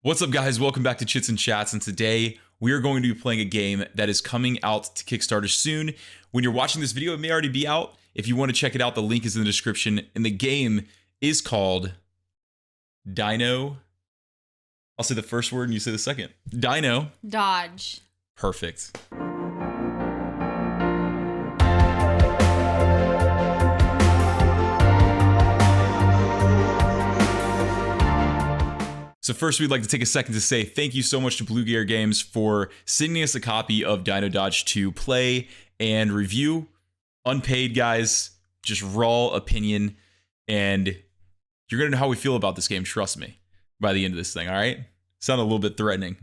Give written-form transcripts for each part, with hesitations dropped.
What's up, guys? Welcome back to Chits and Chats, and today we are going to be playing a game that is coming out to Kickstarter soon. When you're watching this video, it may already be out. If you want to check it out, the link is in the description, and the game is called Dino. I'll say the first word and you say the second. Dino Dodge. Perfect. So first, we'd like to take a second to say thank you so much to Blue Gear Games for sending us a copy of Dino Dodge to play and review. Unpaid, guys, just raw opinion, and you're gonna know how we feel about this game, trust me, by the end of this thing, all right? Sound a little bit threatening,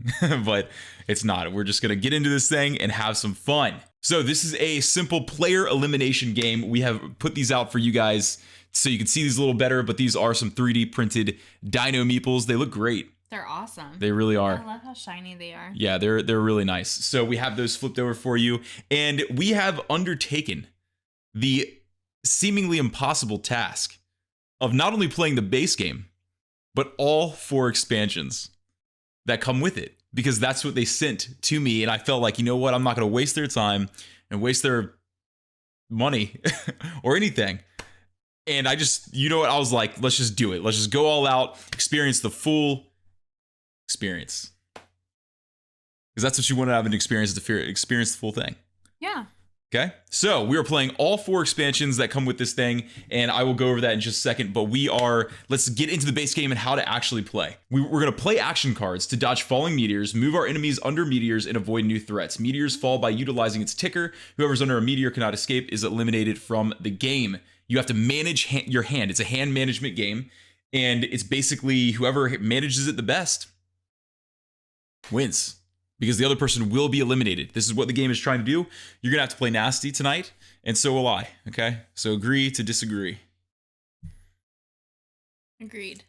but it's not. We're just gonna get into this thing and have some fun. So this is a simple player elimination game. We have put these out for you guys so you can see these a little better, but these are some 3D printed dino meeples. They look great. They're awesome. They really are. I love how shiny they are. Yeah, they're really nice. So we have those flipped over for you, and we have undertaken the seemingly impossible task of not only playing the base game, but all 4 expansions that come with it, because that's what they sent to me, and I felt like, you know what, I'm not going to waste their time and waste their money or anything. And I just, you know what, I was like, let's just do it. Let's just go all out, experience the full experience. Because that's what you want to have an experience, to experience the full thing. Yeah. Okay, so we are playing all 4 expansions that come with this thing, and I will go over that in just a second, but let's get into the base game and how to actually play. We're going to play action cards to dodge falling meteors, move our enemies under meteors, and avoid new threats. Meteors fall by utilizing its ticker. Whoever's under a meteor cannot escape is eliminated from the game. You have to manage your hand. It's a hand management game, and it's basically whoever manages it the best wins, because the other person will be eliminated. This is what the game is trying to do. You're going to have to play nasty tonight, and so will I, okay? So agree to disagree. Agreed.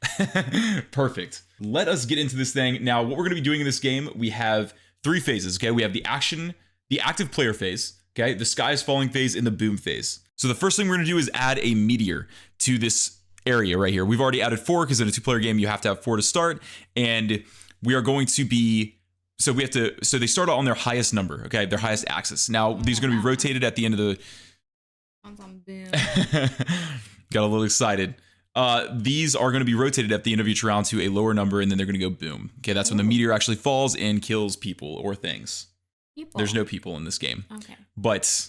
Perfect. Let us get into this thing. Now, what we're going to be doing in this game, we have 3 phases, okay? We have the active player phase, okay? The sky is falling phase, and the boom phase. So the first thing we're going to do is add a meteor to this area right here. We've already added 4, because in a 2-player game, you have to have 4 to start, and we are going to be... So they start on their highest number, okay? Their highest axis. Now, these are going to be rotated at the end of the... Got a little excited. These are going to be rotated at the end of each round to a lower number, and then they're going to go boom. Okay, that's when the meteor actually falls and kills people or things. People. There's no people in this game. Okay. But,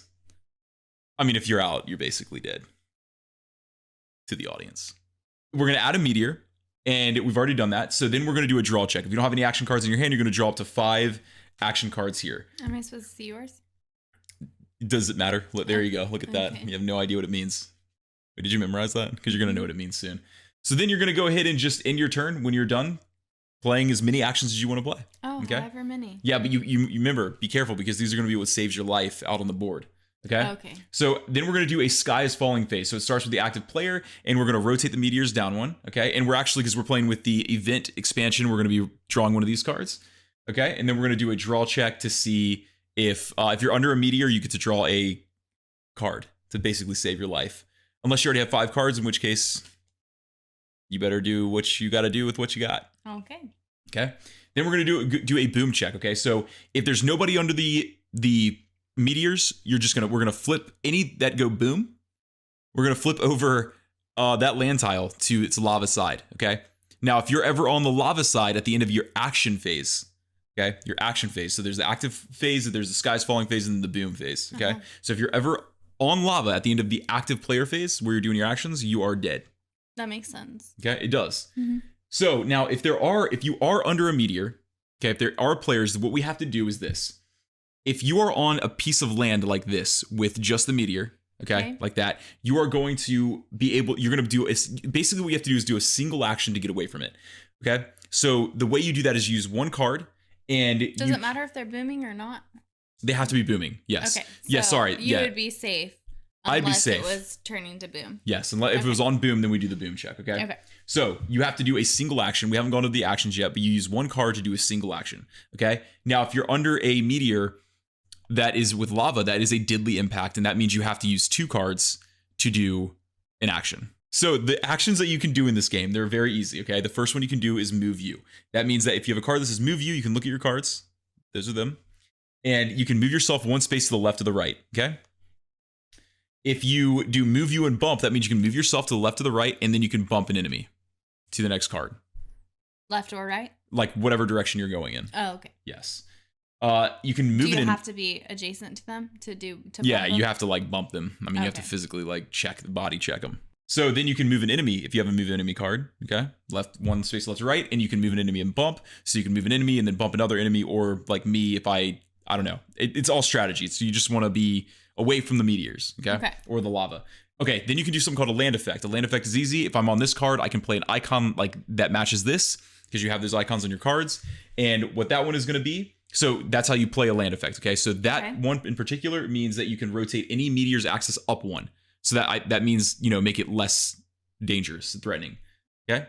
I mean, if you're out, you're basically dead to the audience. We're going to add a meteor. And we've already done that. So then we're going to do a draw check. If you don't have any action cards in your hand, you're going to draw up to 5 action cards here. Am I supposed to see yours? Does it matter? There you go. Look at that. You have no idea what it means. Wait, did you memorize that? Because you're going to know what it means soon. So then you're going to go ahead and just end your turn when you're done playing as many actions as you want to play. Oh, okay. However many. Yeah, but you remember, be careful, because these are going to be what saves your life out on the board. Okay? Okay. So then we're going to do a sky is falling phase. So it starts with the active player, and we're going to rotate the meteors down 1. Okay. And we're actually, because we're playing with the event expansion, we're going to be drawing one of these cards. Okay. And then we're going to do a draw check to see if you're under a meteor, you get to draw a card to basically save your life. Unless you already have 5 cards, in which case you better do what you got to do with what you got. Okay. Okay. Then we're going to do a boom check. Okay. So if there's nobody under the meteors, we're gonna flip any that go boom. We're gonna flip over that land tile to its lava side. Okay. Now, if you're ever on the lava side at the end of your action phase, okay, your action phase. So there's the active phase, there's the sky's falling phase, and the boom phase. Okay. So if you're ever on lava at the end of the active player phase where you're doing your actions, you are dead. That makes sense. Okay, it does. So now, if you are under a meteor, okay, if there are players, what we have to do is this. If you are on a piece of land like this with just the meteor, okay, like that, you are going to be able, you're going to do, basically what you have to do is do a single action to get away from it, okay? So the way you do that is use 1 card, and Does it matter if they're booming or not? They have to be booming, yes. Okay. So yeah, sorry. You would be safe. I'd be safe. It was turning to boom. Yes, and if it was on boom, then we do the boom check, okay? Okay. So you have to do a single action. We haven't gone to the actions yet, but you use 1 card to do a single action, okay? Now, if you're under a meteor that is with lava, that is a deadly impact, and that means you have to use 2 cards to do an action. So the actions that you can do in this game, they're very easy, okay? The first one you can do is move you. That means that if you have a card that says move you can look at your cards. Those are them. And you can move yourself one space to the left or the right, okay? If you do move you and bump, that means you can move yourself to the left or the right, and then you can bump an enemy to the next card. Left or right? Like whatever direction you're going in. Oh, okay. Yes. You can move it in. Do you have to be adjacent to them to Yeah, bump them? you have to like bump them. I mean, you have to Okay. physically like body check them. So then you can move an enemy if you have a move enemy card, okay? Left one space left to right, and you can move an enemy and bump. So you can move an enemy and then bump another enemy, or like me, if I don't know. It's all strategy. So you just want to be away from the meteors, okay? Or the lava. Okay, then you can do something called a land effect. A land effect is easy. If I'm on this card, I can play an icon like that matches this, because you have those icons on your cards. And what that one is going to be, so that's how you play a land effect, okay? So that one in particular means that you can rotate any meteor's axis up one. So that means, make it less dangerous, threatening, okay?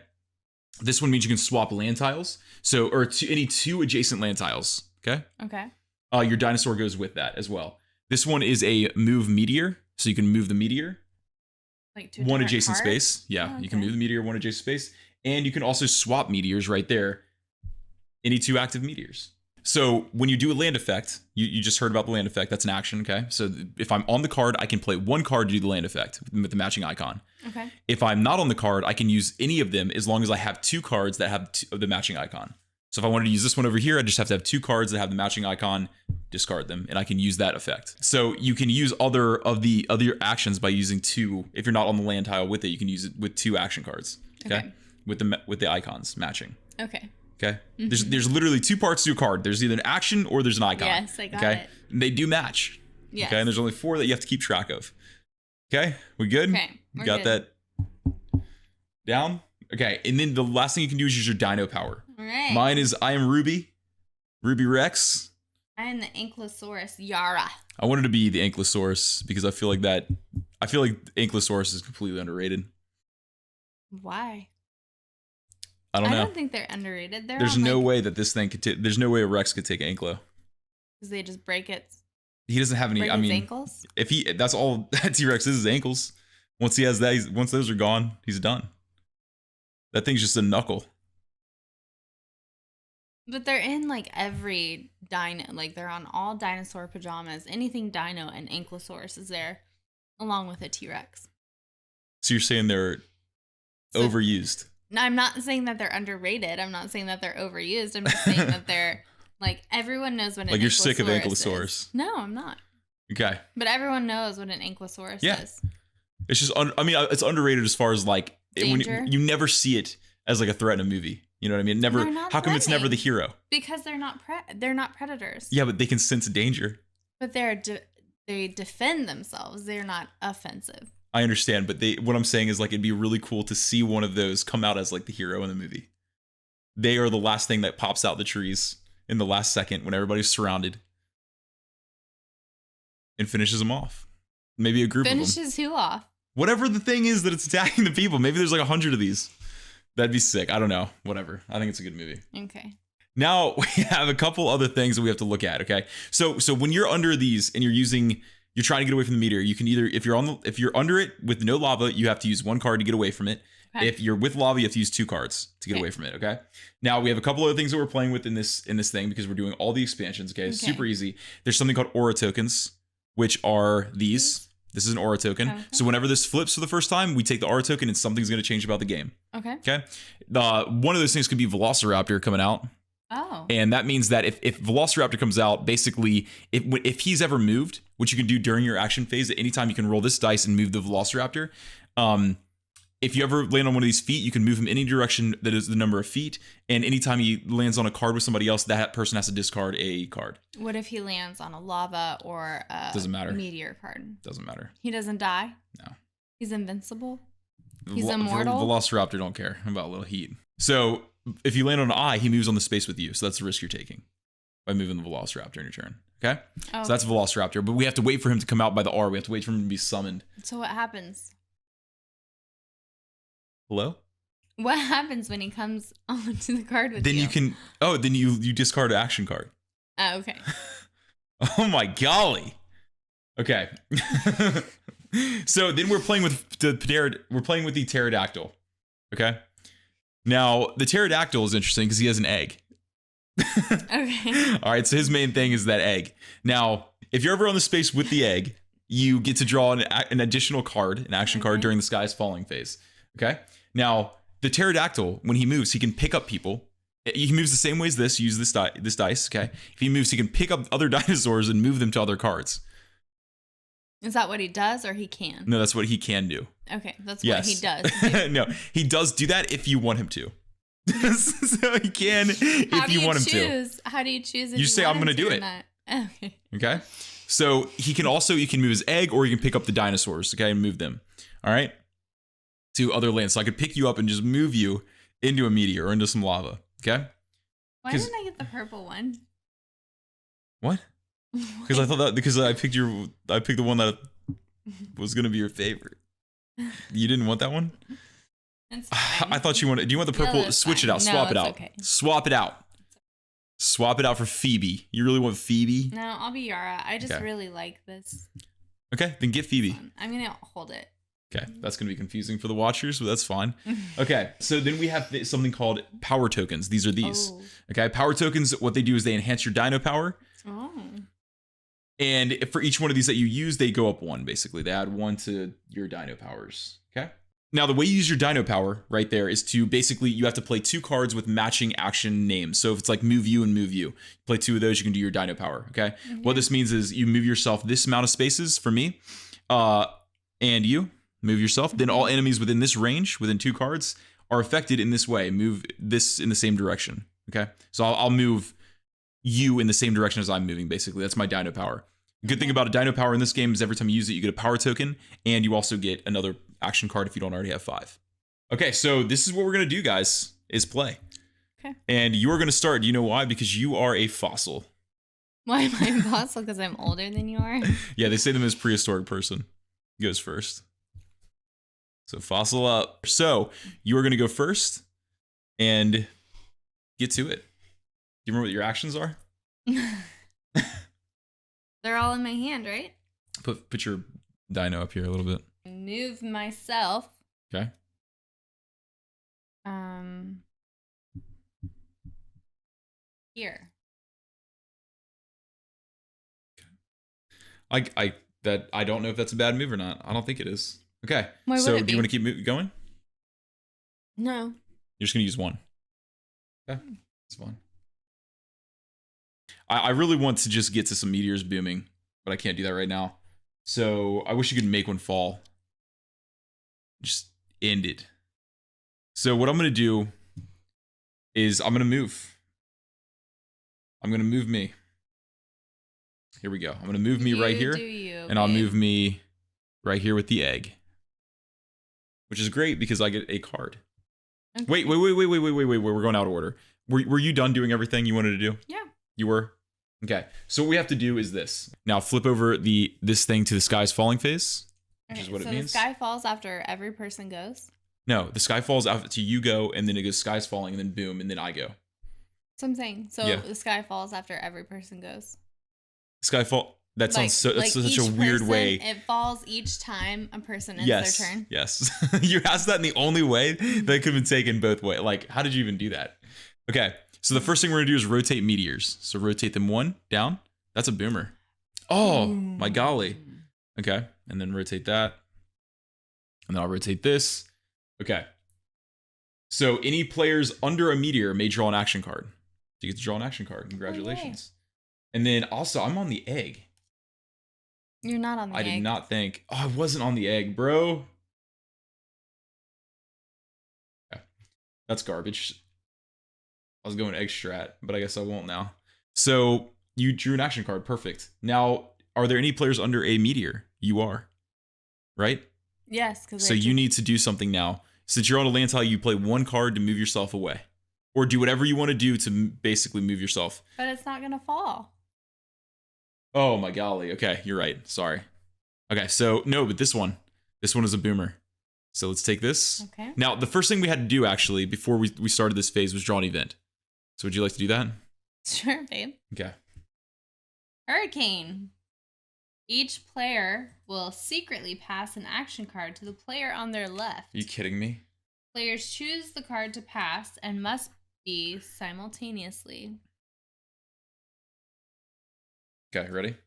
This one means you can swap land tiles. So, or any two adjacent land tiles, okay? Okay. Your dinosaur goes with that as well. This one is a move meteor. So you can move the meteor. Like two one different adjacent cards? space. Yeah, Oh, you can okay. move the meteor one adjacent space. And you can also swap meteors right there. Any two active meteors. So when you do a land effect, you just heard about the land effect. That's an action, okay? So if I'm on the card, I can play one card to do the land effect with the matching icon. Okay. If I'm not on the card, I can use any of them as long as I have two cards that have the matching icon. So if I wanted to use this one over here, I just have to have two cards that have the matching icon, discard them, and I can use that effect. So you can use other of the other actions by using two. If you're not on the land tile with it, you can use it with two action cards, okay? With the icons matching. Okay. Okay. There's literally two parts to a card. There's either an action or there's an icon. Yes, I got okay? it. And they do match. Yes. Okay. And there's only 4 that you have to keep track of. Okay. We good? Okay. We're Got good. that down? Okay. And then the last thing you can do is use your dino power. All right. Mine is I am Ruby Rex. I am the Ankylosaurus Yara. I wanted to be the Ankylosaurus because I feel like Ankylosaurus is completely underrated. Why? I don't know. I don't think they're underrated. There's no way that this thing could there's no way a Rex could take Anklo. Because they just break its, He doesn't have any. break I its mean, ankles. if that's all T-Rex is his ankles. Once he has that, once those are gone, he's done. That thing's just a knuckle. But they're in like every dino, like they're on all dinosaur pajamas. Anything dino and Ankylosaurus is there, along with a T-Rex. So you're saying they're So- overused? No, I'm not saying that they're underrated. I'm not saying that they're overused. I'm just saying that they're like everyone knows what an Like you're sick of Ankylosaurus Ankylosaurus. is. No, I'm not. Okay. But everyone knows what an Ankylosaurus Yeah. is. It's just, I mean, it's underrated as far as like, when Danger? you never see it as like a threat in a movie. You know what I mean? Never. They're not How come it's never the threatening. hero? Because they're not predators. Yeah, but they can sense danger. But they defend themselves. They're not offensive. I understand, but what I'm saying is like it'd be really cool to see one of those come out as like the hero in the movie. They are the last thing that pops out the trees in the last second when everybody's surrounded and finishes them off. Maybe a group of them. Finishes who off? Whatever the thing is that it's attacking the people. Maybe there's like 100 of these. That'd be sick. I don't know. Whatever. I think it's a good movie. Okay. Now we have a couple other things that we have to look at. Okay. So when you're under these and you're trying to get away from the meteor, you can either, if you're under it with no lava, you have to use one card to get away from it. Okay. If you're with lava, you have to use 2 cards to get away from it. Okay. Now we have a couple other things that we're playing with in this thing because we're doing all the expansions. Okay. It's super easy. There's something called aura tokens, which are these. This is an aura token. Okay. So whenever this flips for the first time, we take the aura token and something's going to change about the game. Okay. Okay. One of those things could be Velociraptor coming out. Oh. And that means that if Velociraptor comes out, basically, if he's ever moved, which you can do during your action phase, at any time you can roll this dice and move the Velociraptor. If you ever land on one of these feet, you can move him any direction that is the number of feet. And anytime he lands on a card with somebody else, that person has to discard a card. What if he lands on a lava or a Doesn't matter. meteor card? Doesn't matter. He doesn't die? No. He's invincible? He's immortal? Velociraptor don't care about a little heat. So if you land on an eye, he moves on the space with you. So that's the risk you're taking by moving the Velociraptor in your turn. Okay? Oh, So that's Velociraptor. But we have to wait for him to come out by the R. We have to wait for him to be summoned. so what happens? Hello? What happens when he comes onto the card with Then you? you can... Oh, then you discard an action card. Oh, okay. Oh my golly. Okay. So then we're playing with the pterodactyl. Okay. Now the pterodactyl is interesting because he has an egg. Okay. All right. So his main thing is that egg. Now, if you're ever on the space with the egg, you get to draw an additional card, an action card during the sky is falling phase. Okay. Now the pterodactyl, when he moves, he can pick up people. He moves the same way as this. Use this dice. Okay. If he moves, he can pick up other dinosaurs and move them to other cards. Is that what he does, or he can? No, that's what he can do. Okay, that's what he does. No, he does do that if you want him to. So he can if you want him to. How do you choose? If You say, I'm going to do it. Okay. Okay. So you can move his egg, or you can pick up the dinosaurs. Okay, and move them. All right. To other lands. So I could pick you up and just move you into a meteor or into some lava. Okay. Why didn't I get the purple one? What? Because I picked the one that was gonna be your favorite. You didn't want that one? That's fine. I thought you wanted. Do you want the purple? No, Switch fine. it out. No, Swap it it's out. okay. Swap it out. Swap it out for Phoebe. You really want Phoebe? No, I'll be Yara. I just Okay. really like this. Okay, then get Phoebe. I'm gonna hold it. Okay, that's gonna be confusing for the watchers, but that's fine. Okay, so then we have something called power tokens. These are these. Oh. Okay, power tokens. What they do is they enhance your dino power. Oh. And for each one of these that you use, they go up 1, basically. They add 1 to your dino powers, okay? Now, the way you use your dino power right there is to basically, you have to play 2 cards with matching action names. So if it's like move you and move you, play 2 of those, you can do your dino power, okay? Mm-hmm. What this means is you move yourself this amount of spaces for me, and you move yourself. Then all enemies within this range, within 2 cards, are affected in this way. Move this in the same direction, okay? So I'll move you in the same direction as I'm moving, basically. That's my dino power. Good thing about a dino power in this game is every time you use it, you get a power token, and you also get another action card if you don't already have 5. Okay, so this is what we're going to do, guys, is play. Okay. And you are going to start. Do you know why? Because you are a fossil. Why am I a fossil? Because I'm older than you are? Yeah, they say them as prehistoric person. Goes first. So fossil up. So you are going to go first and get to it. Do you remember what your actions are? They're all in my hand, right? Put your dino up here a little bit. Move myself. Okay. Here. I don't know if that's a bad move or not. I don't think it is. Okay. Why would so it do you want to keep going? No. You're just gonna use 1. Okay. That's fine. I really want to just get to some meteors booming, but I can't do that right now. So I wish you could make one fall. Just end it. So what I'm going to do is I'm going to move. I'm going to move me. Here we go. I'm going to move me right here. And I'll move me right here with the egg. Which is great because I get a card. Okay. Wait. We're going out of order. Were you done doing everything you wanted to do? Yeah. You were? Okay. So what we have to do is this. Now flip over this thing to the sky's falling phase, which is what it means. So the sky falls after every person goes? No, the sky falls after you go, and then it goes sky's falling, and then boom, and then I go. So I'm saying, the sky falls after every person goes. Sky fall. That sounds that's such a weird way. It falls each time a person ends their turn. Yes. You asked that in the only way that it could have been taken both ways. Like, how did you even do that? Okay. So the first thing we're gonna do is rotate meteors. So rotate them 1 down. That's a boomer. Oh my golly. Okay, and then rotate that, and then I'll rotate this. Okay. So any players under a meteor may draw an action card. You get to draw an action card. Congratulations. And then also, I'm on the egg. You're not on the egg. I did not think. Oh, I wasn't on the egg, bro. Okay. That's garbage. I was going egg strat, but I guess I won't now. So you drew an action card. Perfect. Now, are there any players under a meteor? You are. Right? Yes. So you need to do something now. Since you're on a land tile, you play 1 card to move yourself away. Or do whatever you want to do to basically move yourself. But it's not going to fall. Oh my golly. Okay, you're right. Sorry. Okay, so no, but this one is a boomer. So let's take this. Okay. Now, the first thing we had to do actually before we started this phase was draw an event. So would you like to do that? Sure, babe. Okay. Hurricane. Each player will secretly pass an action card to the player on their left. Are you kidding me? Players choose the card to pass and must be simultaneously. Okay, ready?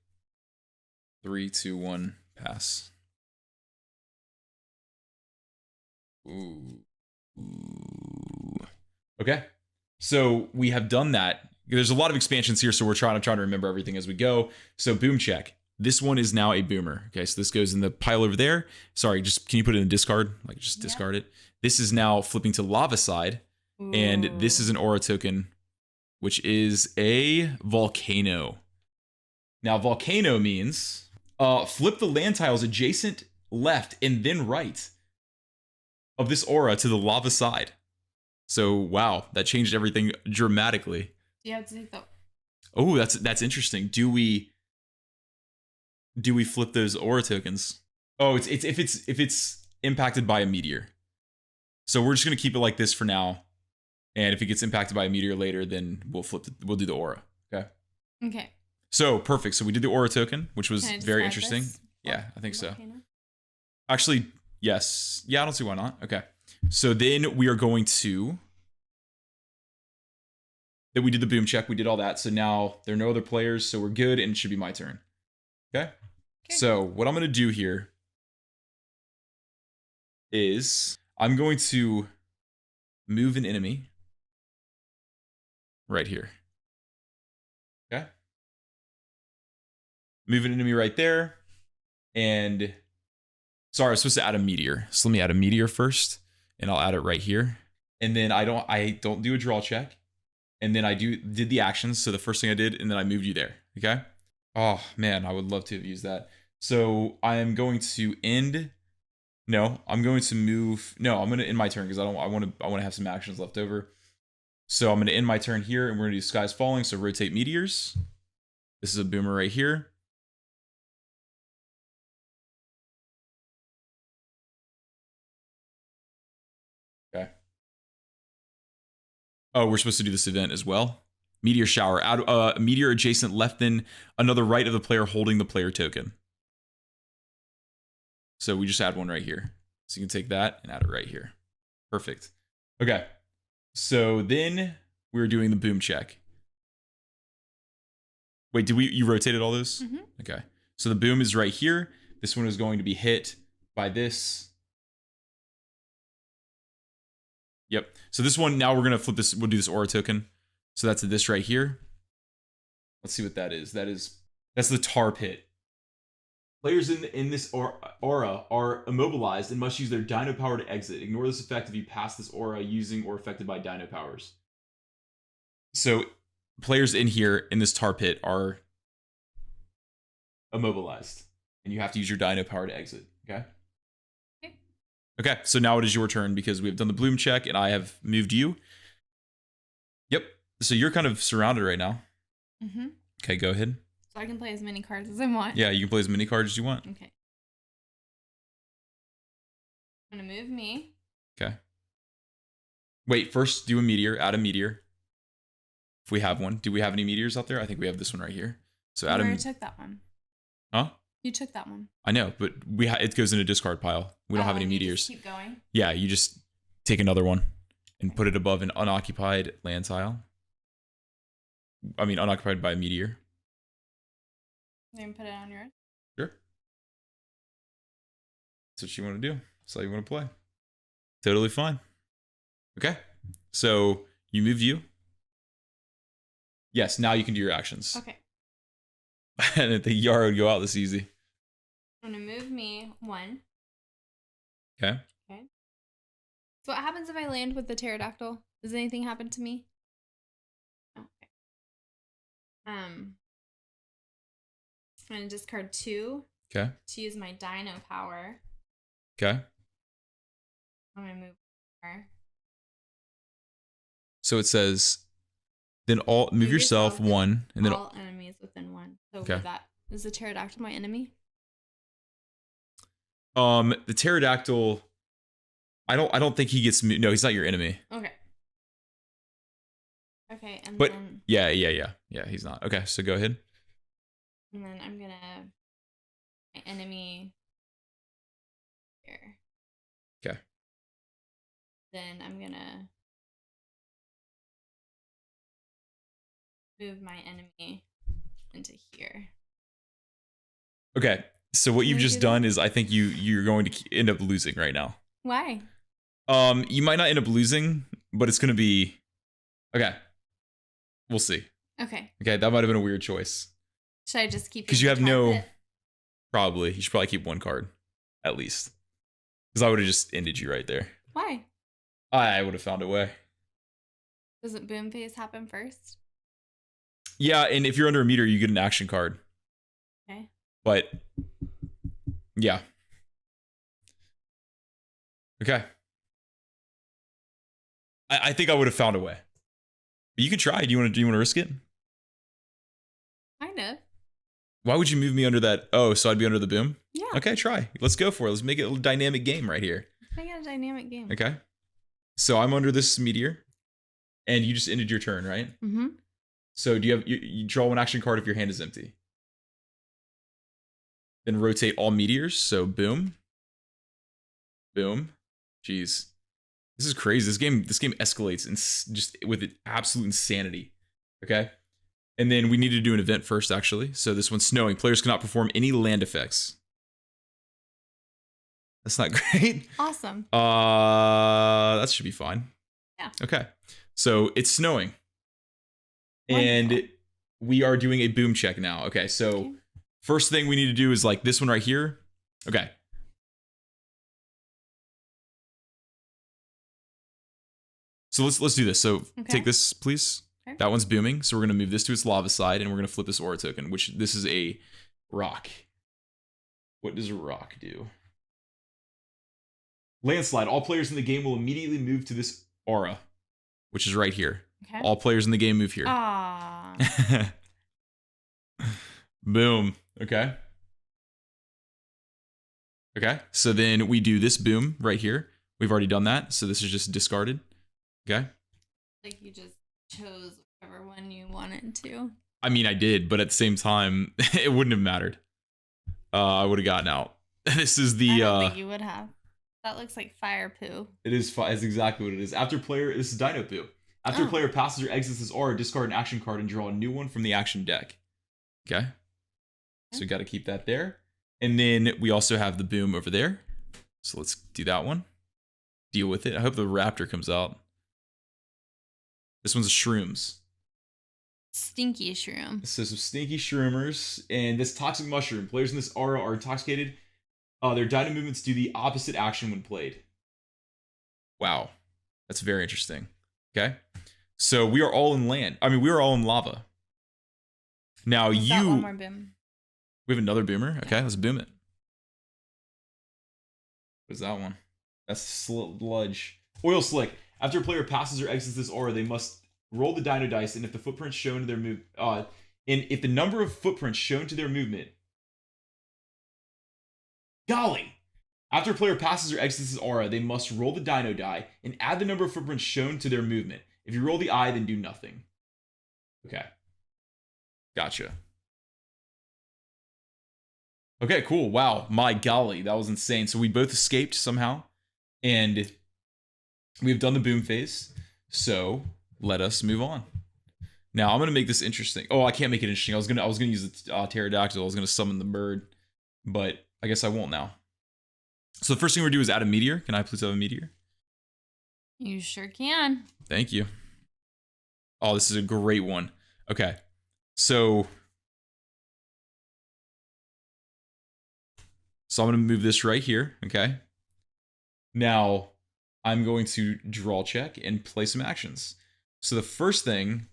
3, 2, 1, pass. Ooh. Okay. So we have done that. There's a lot of expansions here, so I'm trying to remember everything as we go. So boom check. This one is now a boomer. Okay, so this goes in the pile over there. Sorry, just can you put it in discard? Like just discard it. This is now flipping to lava side. Ooh. And this is an aura token, which is a volcano. Now volcano means flip the land tiles adjacent left and then right of this aura to the lava side. So wow, that changed everything dramatically. You have to take that. Oh, that's interesting. Do we flip those aura tokens? Oh, it's if it's impacted by a meteor. So we're just gonna keep it like this for now, and if it gets impacted by a meteor later, then we'll do the aura. Okay. Okay. So perfect. So we did the aura token, which was very interesting. This? Yeah, I think so. Actually, yes. Yeah, I don't see why not. Okay. So then we are going to. That we did the boom check. We did all that. So now there are no other players. So we're good, and it should be my turn. Okay. So what I'm going to do here is I'm going to move an enemy right here. Okay. Move an enemy right there. And sorry, I was supposed to add a meteor. So let me add a meteor first, and I'll add it right here. And then I don't do a draw check. And then I did the actions. So the first thing I did, and then I moved you there. Okay. Oh man, I would love to have used that. So I am going to end. No, I'm going to move. No, I'm going to end my turn because I want to have some actions left over. So I'm going to end my turn here, and we're going to do Skies Falling. So rotate meteors. This is a boomer right here. Okay. Oh, we're supposed to do this event as well. Meteor shower. Add a meteor adjacent left, then another right of the player holding the player token. So we just add one right here. So you can take that and add it right here. Perfect. Okay. So then we're doing the boom check. Wait, you rotated all those? Mm-hmm. Okay. So the boom is right here. This one is going to be hit by this. Yep. So this one, now we're going to flip this. We'll do this aura token. So that's this right here. Let's see what that is. That's the tar pit. Players in this aura are immobilized and must use their dino power to exit. Ignore this effect if you pass this aura using or affected by dino powers. So players in here in this tar pit are immobilized, and you have to use your dino power to exit. Okay. Okay, so now it is your turn because we have done the bloom check and I have moved you. Yep. So you're kind of surrounded right now. Mm-hmm. Okay, go ahead. So I can play as many cards as I want. Yeah, you can play as many cards as you want. Okay. I'm going to move me. Okay. Wait, first do a meteor. Add a meteor. If we have one. Do we have any meteors out there? I think we have this one right here. So add a meteor. took that one. Huh? You took that one. I know, but it goes in a discard pile. We don't have any meteors. Just keep going? Yeah, you just take another one and put it above an unoccupied land tile. I mean, unoccupied by a meteor. You can put it on yours? Sure. That's what you want to do. That's how you want to play. Totally fine. Okay. So you move you. Yes, now you can do your actions. Okay. And I think Yara would go out this easy. I'm going to move me 1. Okay. Okay. So what happens if I land with the pterodactyl? Does anything happen to me? Okay. I'm going to discard 2. Okay. To use my dino power. Okay. I'm going to move her. So it says, then move yourself 1, and then all enemies within 1. So okay. For that, is the pterodactyl my enemy? The pterodactyl, I don't think he gets. No, he's not your enemy. Okay. Okay, and but then yeah, he's not. Okay, so go ahead. And then I'm gonna enemy here. Okay. Then I'm gonna move my enemy into here. Okay. So what you've Can we just do done that? is I think you're going to end up losing right now. Why? You might not end up losing, but it's going to be okay. We'll see. Okay. Okay, that might have been a weird choice. Should I just keep? Because you have the no. carpet? Probably. You should probably keep one card, at least. Because I would have just ended you right there. Why? I would have found a way. Doesn't boom phase happen first? Yeah, and if you're under a meter, you get an action card. Okay. But yeah. Okay. I think I would have found a way. But you can try. Do you want to risk it? Kind of. Why would you move me under that? Oh, so I'd be under the boom? Yeah. Okay, try. Let's go for it. Let's make it a dynamic game right here. I got a dynamic game. Okay. So I'm under this meteor, and you just ended your turn, right? Mm-hmm. So do you draw one action card if your hand is empty. Then rotate all meteors. So boom. Boom. Jeez. This is crazy. This game escalates and just with absolute insanity. Okay. And then we need to do an event first, actually. So this one's snowing. Players cannot perform any land effects. That's not great. Awesome. That should be fine. Yeah. Okay. So it's snowing. Wonderful. And we are doing a boom check now. Okay. So Okay. first thing we need to do is like this one right here. Okay. So let's do this. So Okay. take this, please. Okay. That one's booming. So we're going to move this to its lava side, and we're going to flip this aura token, which this is a rock. What does a rock do? Landslide. All players in the game will immediately move to this aura, which is right here. Okay. All players in the game move here. Ah. Boom. Okay. Okay. So then we do this boom right here. We've already done that. So this is just discarded. Okay. Like you just chose whichever one you wanted to. I mean, I did, but at the same time, it wouldn't have mattered. I would have gotten out. This is the. I don't think you would have. That looks like fire poo. It is. It's exactly what it is. After player, this is Dino Poo. After Oh. a player passes or exits this aura, discard an action card and draw a new one from the action deck. Okay. So we got to keep that there. And then we also have the boom over there. So let's do that one. Deal with it. I hope the raptor comes out. This one's shrooms. Stinky shroom. So some stinky shroomers. And this toxic mushroom. Players in this aura are intoxicated. Their dino movements do the opposite action when played. Wow. That's very interesting. Okay. So we are all in land. I mean, we are all in lava. Now Is that one you... more boom? We have another boomer. Okay, let's boom it. What is that one? That's sludge. Oil slick. After a player passes or exits this aura, they must roll the dino dice, and if the footprints shown to their move, and if the number of footprints shown to their movement, golly! After a player passes or exits this aura, they must roll the dino die and add the number of footprints shown to their movement. If you roll the eye, then do nothing. Okay. Gotcha. Okay, cool. Wow. My golly, that was insane. So we both escaped somehow, and we've done the boom phase. So let us move on. Now I'm gonna make this interesting. Oh, I can't make it interesting. I was gonna use the pterodactyl. I was gonna summon the bird, but I guess I won't now. So the first thing we're gonna do is add a meteor. Can I please have a meteor? You sure can. Thank you. Oh, this is a great one. Okay, so I'm going to move this right here, okay? Now, I'm going to draw check and play some actions. So the first thing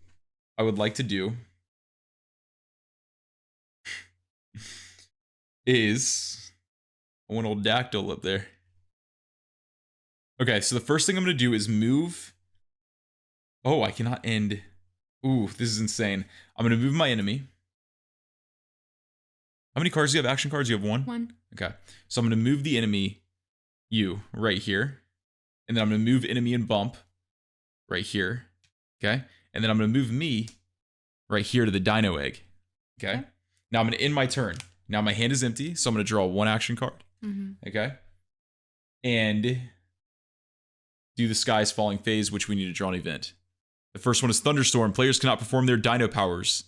I would like to do is... one old dactyl up there. Okay, so the first thing I'm going to do is move... Oh, I cannot end... Ooh, this is insane. I'm going to move my enemy. How many cards do you have? Action cards? You have one? One. Okay. So I'm going to move the enemy, you, right here. And then I'm going to move enemy and bump right here. Okay. And then I'm going to move me right here to the dino egg. Okay. Now I'm going to end my turn. Now my hand is empty, so I'm going to draw 1 action card. Okay. And do the Sky's Falling phase, which we need to draw an event. The first one is Thunderstorm. Players cannot perform their Dino powers.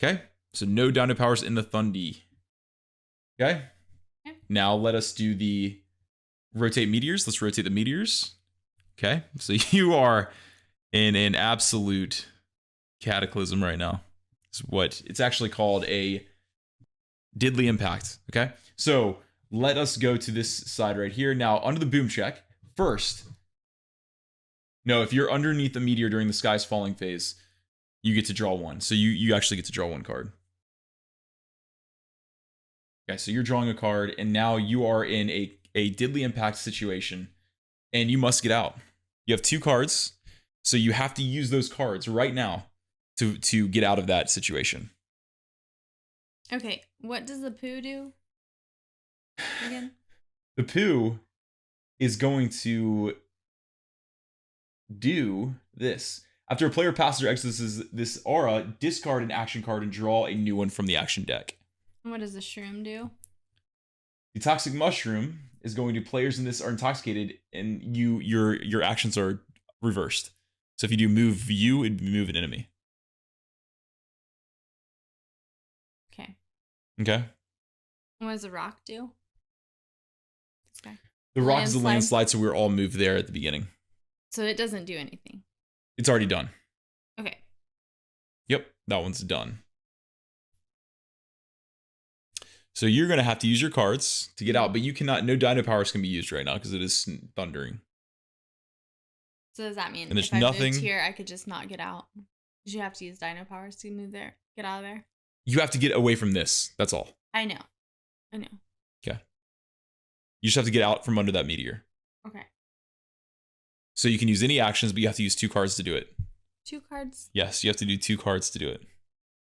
Okay. So no Dino powers in the Thundy. Okay. Now let us do the rotate meteors. Let's rotate the meteors. Okay. So you are in an absolute cataclysm right now. It's actually called a diddly impact. Okay. So let us go to this side right here. Now, under the boom check, first, no, if you're underneath the meteor during the Sky's Falling phase, you get to draw 1. So you actually get to draw 1 card. Okay, so you're drawing a card, and now you are in a diddly impact situation, and you must get out. You have 2 cards, so you have to use those cards right now to get out of that situation. Okay, what does the poo do again? The poo is going to do this. After a player passes or exits this aura, discard an action card and draw a new one from the action deck. What does the shroom do? The toxic mushroom is going to players in this are intoxicated, and your actions are reversed. So if you do move you, it'd move an enemy. Okay. Okay. What does the rock do? This guy. The rock is a landslide, so we're all moved there at the beginning. So it doesn't do anything. It's already done. Okay. Yep, that one's done. So you're going to have to use your cards to get out, but you cannot, no Dino powers can be used right now because it is thundering. So does that mean and there's if I nothing moved here, I could just not get out? Because you have to use Dino powers to move there, get out of there? You have to get away from this. That's all. I know. Okay. You just have to get out from under that meteor. Okay. So you can use any actions, but you have to use 2 cards to do it. 2 cards? Yes, you have to do 2 cards to do it.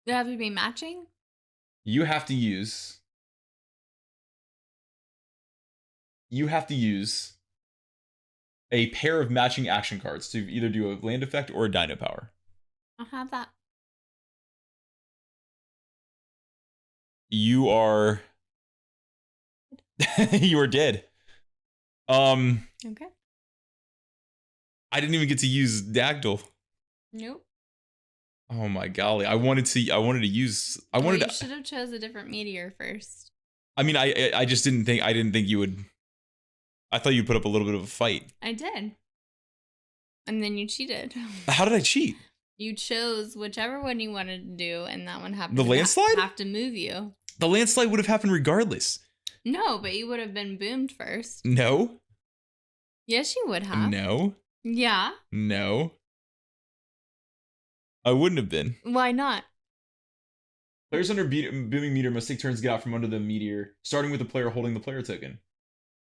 They have to be matching? You have to use a pair of matching action cards to either do a land effect or a Dino power. I'll have that. You are you are dead. Okay. I didn't even get to use Dactyl. Nope. Oh my golly. You should have chose a different meteor first. I mean, I just didn't think you would. I thought you'd put up a little bit of a fight. I did. And then you cheated. How did I cheat? You chose whichever one you wanted to do, and that one happened the landslide? have to move you. The landslide would have happened regardless. No, but you would have been boomed first. No. Yes, you would have. No. Yeah. No. I wouldn't have been. Why not? Players under booming meteor must take turns to get out from under the meteor, starting with the player holding the player token.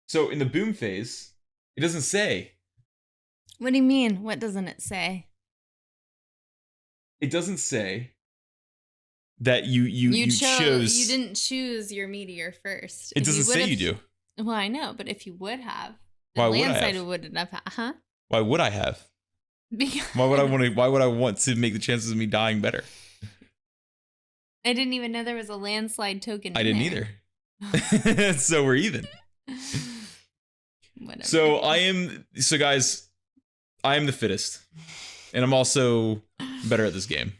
So in the boom phase, it doesn't say. What do you mean? What doesn't it say? It doesn't say that you chose. You didn't choose your meteor first. It doesn't say you do. Well, I know, but if you would have, why would I have? landslide wouldn't have. Huh? Why would I have? Because Why would I want to make the chances of me dying better? I didn't even know there was a landslide token. I didn't either. So we're even. Whatever. So guys, I am the fittest, and I'm also better at this game.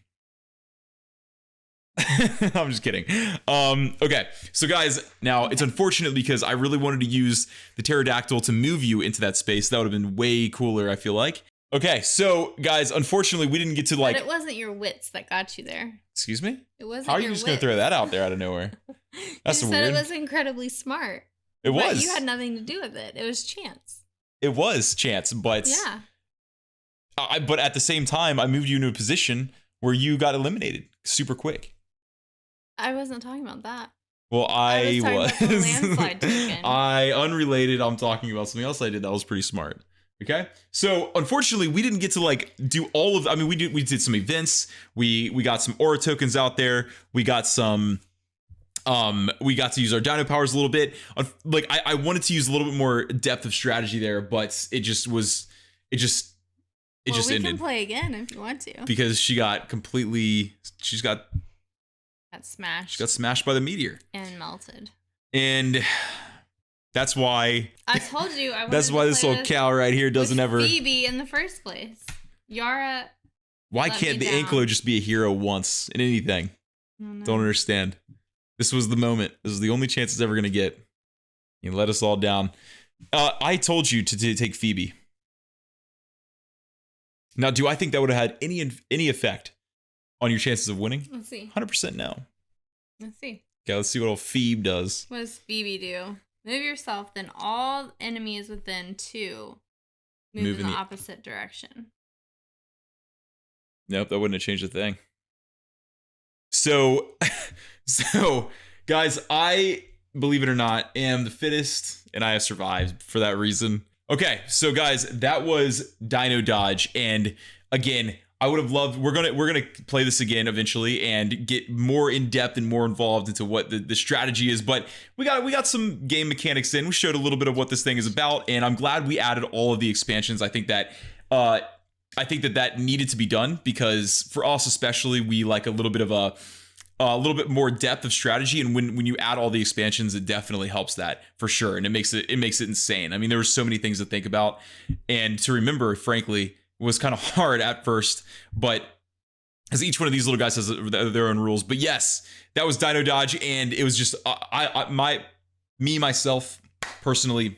I'm just kidding. Okay, so guys, now it's unfortunate because I really wanted to use the pterodactyl to move you into that space. That would have been way cooler, I feel like. Okay, so guys, unfortunately, we didn't get to like. But it wasn't your wits that got you there. Excuse me? It wasn't. How are you just going to throw that out there out of nowhere? That's you weird. said it was incredibly smart. It was. But you had nothing to do with it. It was chance. It was chance, but yeah. But at the same time, I moved you into a position where you got eliminated super quick. I wasn't talking about that. Well, I was. Talking about the landslide token. Unrelated. I'm talking about something else I did that was pretty smart. Okay, so unfortunately, we didn't get to like do all of. I mean, we did some events. We got some aura tokens out there. We got some. We got to use our Dino powers a little bit. Like I wanted to use a little bit more depth of strategy there, but it just ended. We can play again if you want to. Because she's got Got smashed. She got smashed by the meteor. And melted. And that's why... I told you I wanted That's why this little cow right here doesn't ever... Phoebe in the first place. Yara... Why can't the Anklo just be a hero once in anything? Don't understand. This was the moment. This is the only chance it's ever going to get. You let us all down. I told you to take Phoebe. Now, do I think that would have had any effect on your chances of winning? Let's see. 100% no. Let's see. Okay, let's see what old Phoebe does. What does Phoebe do? Move yourself, then all enemies within 2 move in the opposite direction. Nope, that wouldn't have changed a thing. So, guys, I, believe it or not, am the fittest, and I have survived for that reason. Okay, so guys, that was Dino Dodge, and again, I would have loved. We're gonna play this again eventually and get more in depth and more involved into what the strategy is. But we got some game mechanics in. We showed a little bit of what this thing is about, and I'm glad we added all of the expansions. I think that that needed to be done because for us especially, we like a little bit more depth of strategy, and when you add all the expansions, it definitely helps that for sure, and it makes it insane. I mean, there were so many things to think about and to remember, frankly. Was kind of hard at first, but as each one of these little guys has their own rules. But yes, that was Dino Dodge, and it was just myself personally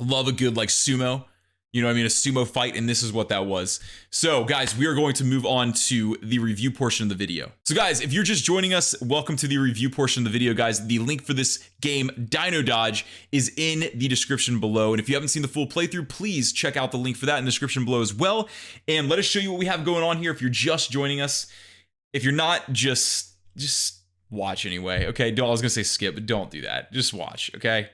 love a good like sumo. You know what I mean? A sumo fight, and this is what that was. So, guys, we are going to move on to the review portion of the video. So, guys, if you're just joining us, welcome to the review portion of the video, guys. The link for this game, Dino Dodge, is in the description below. And if you haven't seen the full playthrough, please check out the link for that in the description below as well. And let us show you what we have going on here if you're just joining us. If you're not, just watch anyway, okay? I was going to say skip, but don't do that. Just watch, okay?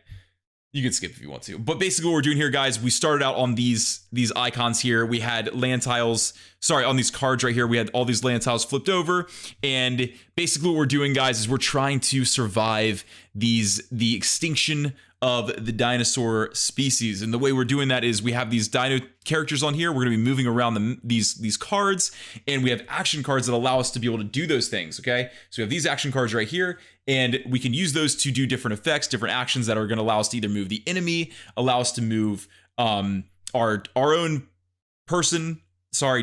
You can skip if you want to. But basically what we're doing here, guys, we started out on these icons here. We had land tiles, on these cards right here. We had all these land tiles flipped over. And basically what we're doing, guys, is we're trying to survive the extinction of the dinosaur species. And the way we're doing that is we have these dino characters on here. We're going to be moving around these cards, and we have action cards that allow us to be able to do those things, okay? So we have these action cards right here, and we can use those to do different effects, different actions that are going to allow us to either move the enemy, allow us to move our own person,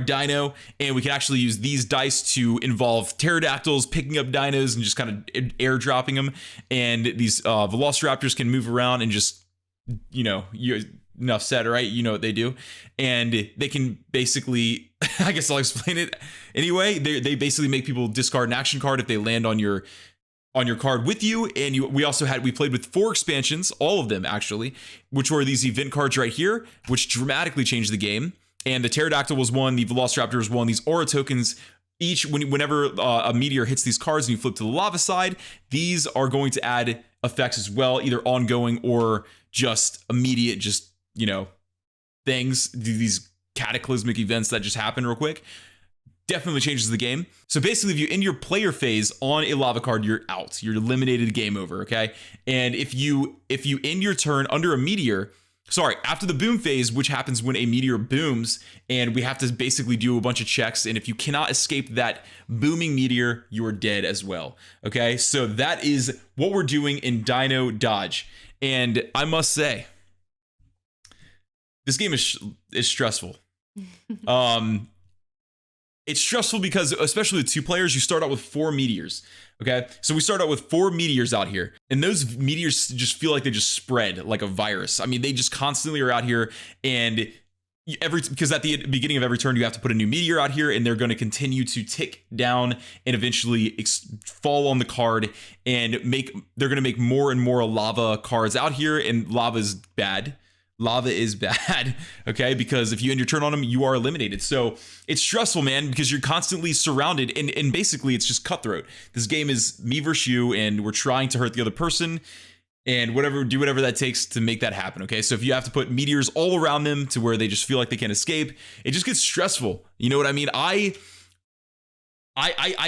dino, and we can actually use these dice to involve pterodactyls picking up dinos and just kind of airdropping them, and these velociraptors can move around and just, enough said, right? You know what they do, and they can basically I guess I'll explain it anyway. They basically make people discard an action card if they land on your card with you. And we played with 4 expansions, all of them actually, which were these event cards right here, which dramatically changed the game. And the pterodactyl was one, the velociraptor was one. These aura tokens, whenever a meteor hits these cards and you flip to the lava side, these are going to add effects as well, either ongoing or just immediate, things, these cataclysmic events that just happen real quick. Definitely changes the game. So basically, if you end your player phase on a lava card, you're out. You're eliminated, game over, okay? And if you end your turn under a meteor, after the boom phase, which happens when a meteor booms, and we have to basically do a bunch of checks, and if you cannot escape that booming meteor, you are dead as well, okay? So that is what we're doing in Dino Dodge. And I must say, this game is stressful. It's stressful because, especially with 2 players, you start out with 4 meteors. Okay, so we start out with 4 meteors out here, and those meteors just feel like they just spread like a virus. I mean, they just constantly are out here, and because at the beginning of every turn, you have to put a new meteor out here, and they're going to continue to tick down and eventually fall on the card, and they're going to make more and more lava cards out here, and lava is bad. Lava is bad, okay? Because if you end your turn on them, you are eliminated. So it's stressful, man, because you're constantly surrounded, and basically it's just cutthroat. This game is me versus you, and we're trying to hurt the other person, and do whatever that takes to make that happen, okay? So if you have to put meteors all around them to where they just feel like they can't escape, it just gets stressful. You know what I mean? I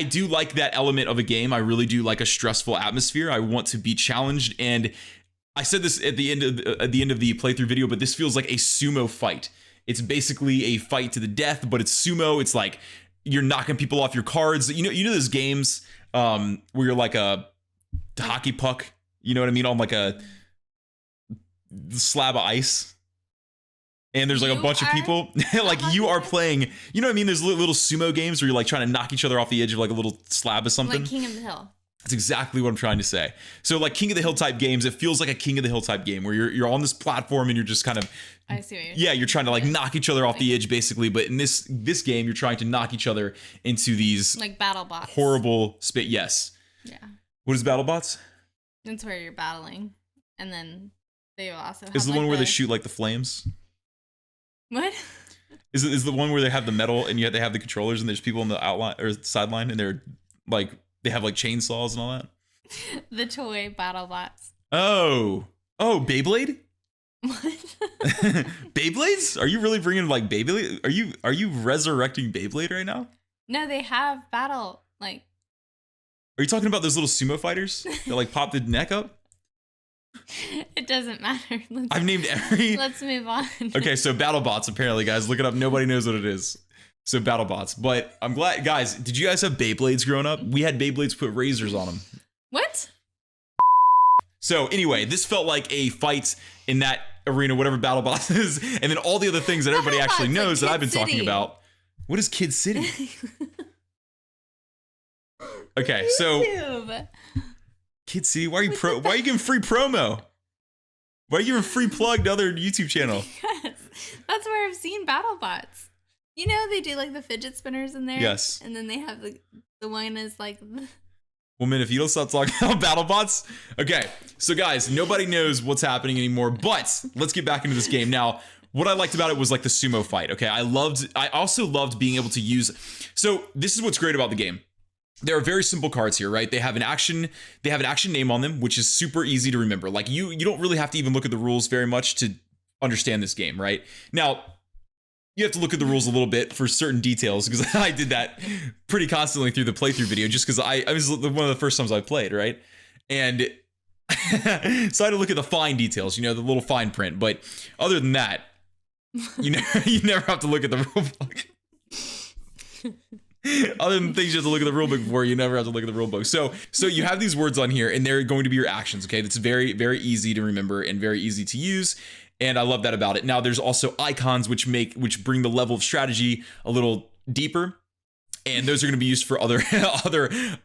do like that element of a game. I really do like a stressful atmosphere. I want to be challenged, and I said this at the end of the playthrough video, but this feels like a sumo fight. It's basically a fight to the death, but it's sumo. It's like you're knocking people off your cards. You know those games where you're like a hockey puck, you know what I mean, on like a slab of ice. And there's like a bunch of people like you are playing, you know what I mean? There's little sumo games where you're like trying to knock each other off the edge of like a little slab of something. Like King of the Hill. That's exactly what I'm trying to say. So like King of the Hill type games, it feels like a King of the Hill type game where you're on this platform and you're just kind of, I see what you're yeah, you're trying to like knock each other off the edge basically. But in this game, you're trying to knock each other into these like battle bots. Horrible spit. Yes. Yeah. What is battle bots? It's where you're battling, and then they also have is the like one where they shoot like the flames. What? Is the one where they have the metal and yet they have the controllers and there's people on the outline or sideline and they're like they have like chainsaws and all that? The toy battle bots. Oh, Beyblade? What? Beyblades? Are you really bringing like Beyblade? Are you resurrecting Beyblade right now? No, they have battle like. Are you talking about those little sumo fighters that like pop the neck up? It doesn't matter. I've named every. Let's move on. Okay, so BattleBots, apparently, guys. Look it up. Nobody knows what it is. So BattleBots. But I'm glad, guys, did you guys have Beyblades growing up? We had Beyblades put razors on them. What? So anyway, this felt like a fight in that arena, whatever BattleBots is. And then all the other things that everybody actually knows that I've been talking about. What is Kid City? Okay, so... YouTube. Kid City, why are you giving free promo? Why are you giving free plug to other YouTube channel? Because that's where I've seen BattleBots. You know they do like the fidget spinners in there. Yes. And then they have the one is like. Well, man, if you don't stop talking about BattleBots, okay. So guys, nobody knows what's happening anymore. But let's get back into this game now. What I liked about it was like the sumo fight. Okay, I also loved being able to use. So this is what's great about the game. There are very simple cards here, right? They have an action name on them, which is super easy to remember. Like you don't really have to even look at the rules very much to understand this game, right? Now, you have to look at the rules a little bit for certain details because I did that pretty constantly through the playthrough video just because I was one of the first times I played, right? And so I had to look at the fine details, you know, the little fine print. But other than that, you never have to look at the rule book. Other than things you have to look at the rule book for, you never have to look at the rule book. So you have these words on here, and they're going to be your actions. Okay, that's very, very easy to remember and very easy to use, and I love that about it. Now, there's also icons which bring the level of strategy a little deeper, and those are going to be used for other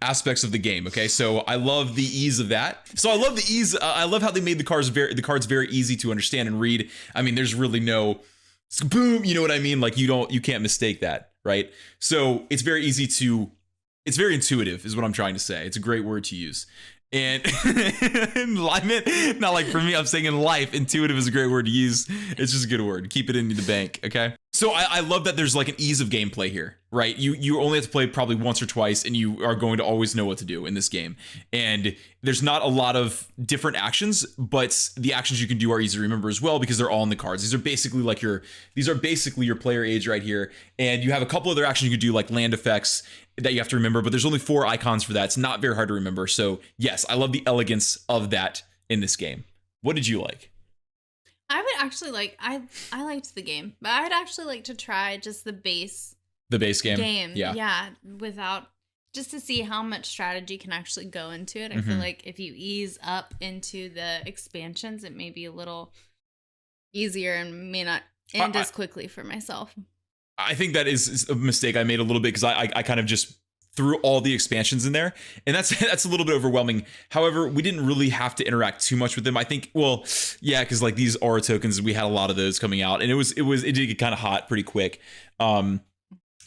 aspects of the game. Okay, so I love the ease of that. So I love the ease. I love how they made the cards very easy to understand and read. I mean, there's really no boom. You know what I mean? Like you can't mistake that. Right? So it's very intuitive is what I'm trying to say. It's a great word to use. And alignment, not like for me, I'm saying in life, intuitive is a great word to use. It's just a good word. Keep it in the bank, okay? So I love that there's like an ease of gameplay here, right? You only have to play probably once or twice and you are going to always know what to do in this game. And there's not a lot of different actions, but the actions you can do are easy to remember as well because they're all in the cards. These are basically your player aids right here. And you have a couple other actions you can do like land effects that you have to remember, but there's only 4 icons for that. It's not very hard to remember. So yes, I love the elegance of that in this game. What did you like? I would actually I liked the game, but I'd actually like to try just the base game. Yeah, without just to see how much strategy can actually go into it. I feel like if you ease up into the expansions, it may be a little easier and may not end as quickly for myself. I think that is a mistake I made a little bit because I kind of just threw all the expansions in there, and that's a little bit overwhelming. However, we didn't really have to interact too much with them. I think, well, yeah, because like these aura tokens, we had a lot of those coming out, and it did get kind of hot pretty quick.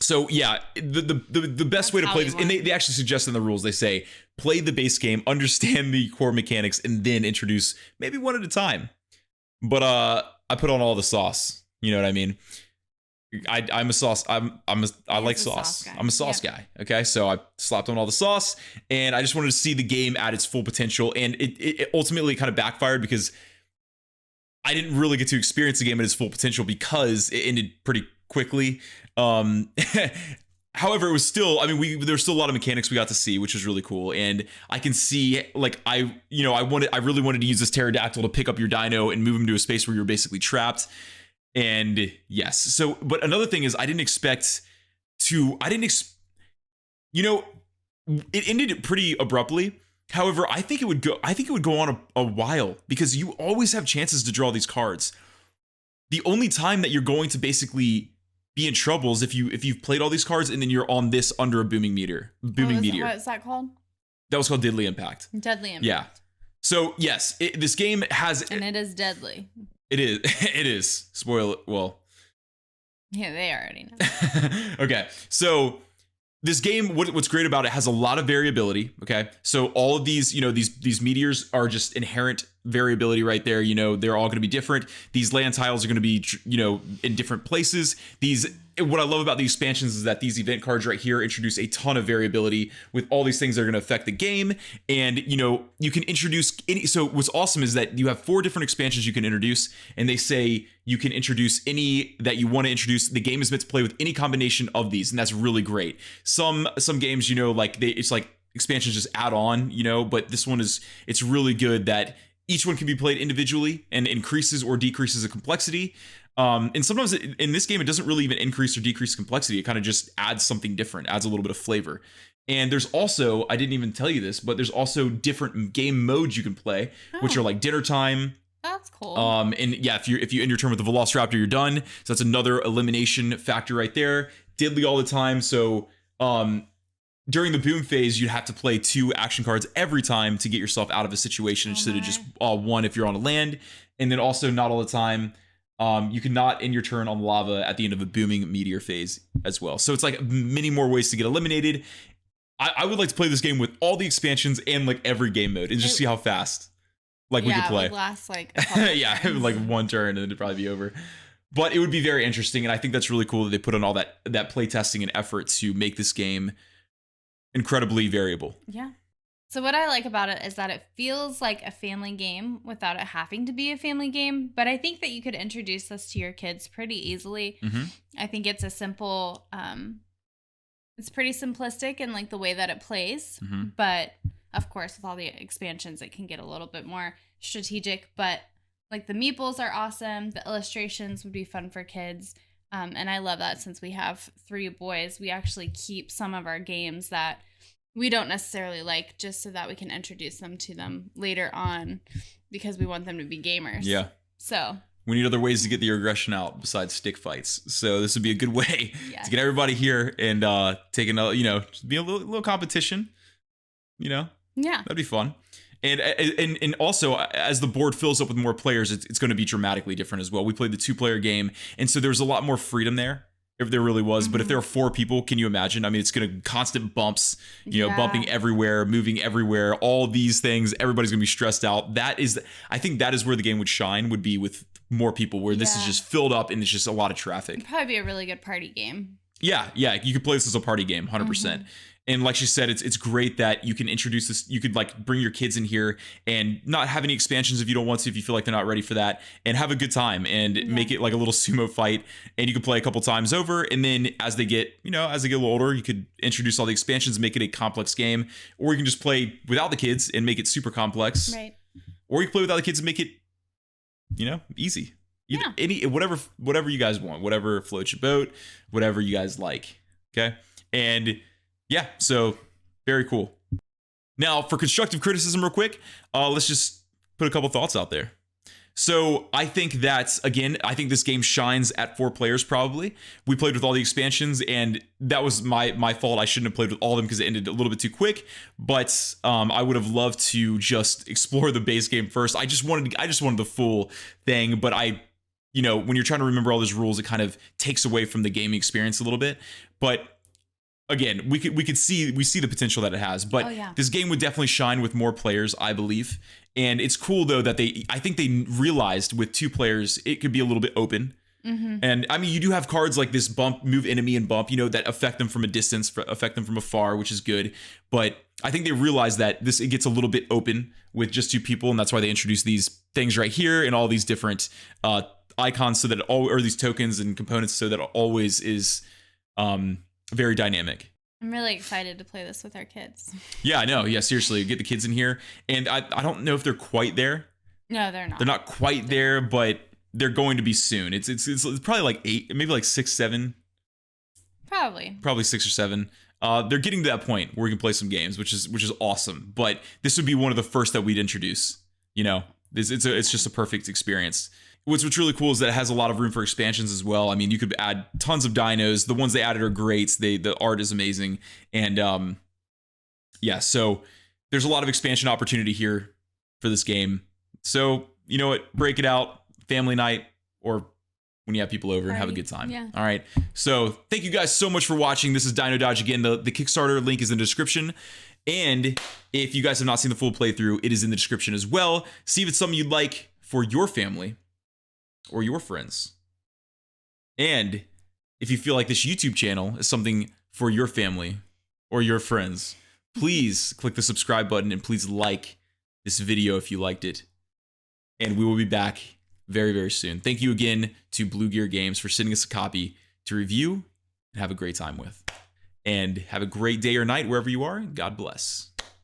So yeah, the best way to play this, and they actually suggest in the rules, they say play the base game, understand the core mechanics, and then introduce maybe one at a time. But I put on all the sauce. You know what I mean? I'm a sauce. I like sauce. I'm a sauce guy. Okay, so I slapped on all the sauce, and I just wanted to see the game at its full potential. And it ultimately kind of backfired because I didn't really get to experience the game at its full potential because it ended pretty quickly. However, it was still. I mean, there's still a lot of mechanics we got to see, which was really cool. And I can see, like, I really wanted to use this pterodactyl to pick up your dino and move him to a space where you're basically trapped. And yes, so, but another thing is I didn't expect, it ended pretty abruptly. However, I think it would go on a while because you always have chances to draw these cards. The only time that you're going to basically be in trouble is if you've played all these cards and then you're on this under a booming meteor. What is that called? That was called Deadly Impact. Deadly Impact. Yeah. So yes, this game has, and it is deadly. It is. It is. Spoil it. Well. Yeah, they already know. Okay, so this game, what's great about it, has a lot of variability. Okay, so all of these, these meteors are just inherent variability right there. They're all going to be different. These land tiles are going to be, in different places. What I love about the expansions is that these event cards right here introduce a ton of variability with all these things that are going to affect the game. And, you can introduce any. So what's awesome is that you have 4 different expansions you can introduce, and they say you can introduce any that you want to introduce. The game is meant to play with any combination of these, and that's really great. Some games, it's like expansions just add on, but this one it's really good that each one can be played individually and increases or decreases the complexity. And sometimes in this game, it doesn't really even increase or decrease complexity. It kind of just adds something different, adds a little bit of flavor. And there's also, I didn't even tell you this, but there's also different game modes you can play, which are like dinner time. That's cool. And yeah, if you end your turn with the Velociraptor, you're done. So that's another elimination factor right there. Diddly all the time. So during the boom phase, you'd have to play 2 action cards every time to get yourself out of a situation instead of just 1 if you're on a land. And then also not all the time. You cannot end your turn on lava at the end of a booming meteor phase as well. So it's like many more ways to get eliminated. I would like to play this game with all the expansions and like every game mode and just see how fast we could play. It would last like a couple yeah, like 1 turn and then it'd probably be over. But it would be very interesting, and I think that's really cool that they put in all that play testing and effort to make this game incredibly variable. Yeah. So what I like about it is that it feels like a family game without it having to be a family game. But I think that you could introduce this to your kids pretty easily. Mm-hmm. I think it's a simple, it's pretty simplistic in like the way that it plays. Mm-hmm. But of course, with all the expansions, it can get a little bit more strategic. But like the meeples are awesome. The illustrations would be fun for kids. And I love that since we have 3 boys, we actually keep some of our games that we don't necessarily like just so that we can introduce them to them later on because we want them to be gamers. Yeah. So we need other ways to get the aggression out besides stick fights. So this would be a good way to get everybody here and taking be a little competition. Yeah, that'd be fun. And also, as the board fills up with more players, it's going to be dramatically different as well. We played the 2-player game, and so there's a lot more freedom there. If there really was, but if there are 4 people, can you imagine? I mean, it's going to constant bumps, bumping everywhere, moving everywhere, all these things. Everybody's going to be stressed out. I think that is where the game would shine, would be with more people, where this is just filled up and it's just a lot of traffic. It'd probably be a really good party game. Yeah, you could play this as a party game, 100%. Mm-hmm. And like she said, it's great that you can introduce this. You could like bring your kids in here and not have any expansions if you don't want to, if you feel like they're not ready for that, and have a good time and make it like a little sumo fight. And you can play a couple times over. And then as they get a little older, you could introduce all the expansions and make it a complex game. Or you can just play without the kids and make it super complex. Right. Or you can play without the kids and make it, easy. Whatever you guys want, whatever floats your boat, whatever you guys like. Okay. And yeah, so very cool. Now, for constructive criticism real quick, let's just put a couple thoughts out there. So I think this game shines at 4 players probably. We played with all the expansions, and that was my fault. I shouldn't have played with all of them because it ended a little bit too quick. But I would have loved to just explore the base game first. I just wanted the full thing, but when you're trying to remember all those rules, it kind of takes away from the gaming experience a little bit. But again, we see the potential that it has, but this game would definitely shine with more players, I believe. And it's cool though that I think they realized with 2 players it could be a little bit open. Mm-hmm. And I mean, you do have cards like this bump, move enemy, and bump, that affect them from a distance, affect them from afar, which is good. But I think they realized that it gets a little bit open with just 2 people, and that's why they introduced these things right here and all these different icons, so that or these tokens and components, so that it always is very dynamic. I'm really excited to play this with our kids. Yeah, I know. Yeah, seriously, get the kids in here. And I don't know if they're quite there. No, they're not. They're not quite there, but they're going to be soon. It's probably like 8, maybe like 6, 7. Probably 6 or 7. they're getting to that point where we can play some games, which is awesome. But this would be one of the first that we'd introduce. You know, it's just a perfect experience. What's really cool is that it has a lot of room for expansions as well. I mean, you could add tons of dinos. The ones they added are great. The art is amazing, and yeah. So there's a lot of expansion opportunity here for this game. So you know what, break it out, family night, or when you have people over and have a good time. Yeah. All right. So thank you guys so much for watching. This is Dino Dodge again. The Kickstarter link is in the description. And if you guys have not seen the full playthrough, it is in the description as well. See if it's something you'd like for your family or your friends. And if you feel like this YouTube channel is something for your family or your friends, please click the subscribe button and please like this video if you liked it. And we will be back very, very soon. Thank you again to Blue Gear Games for sending us a copy to review and have a great time with. And have a great day or night wherever you are. God bless.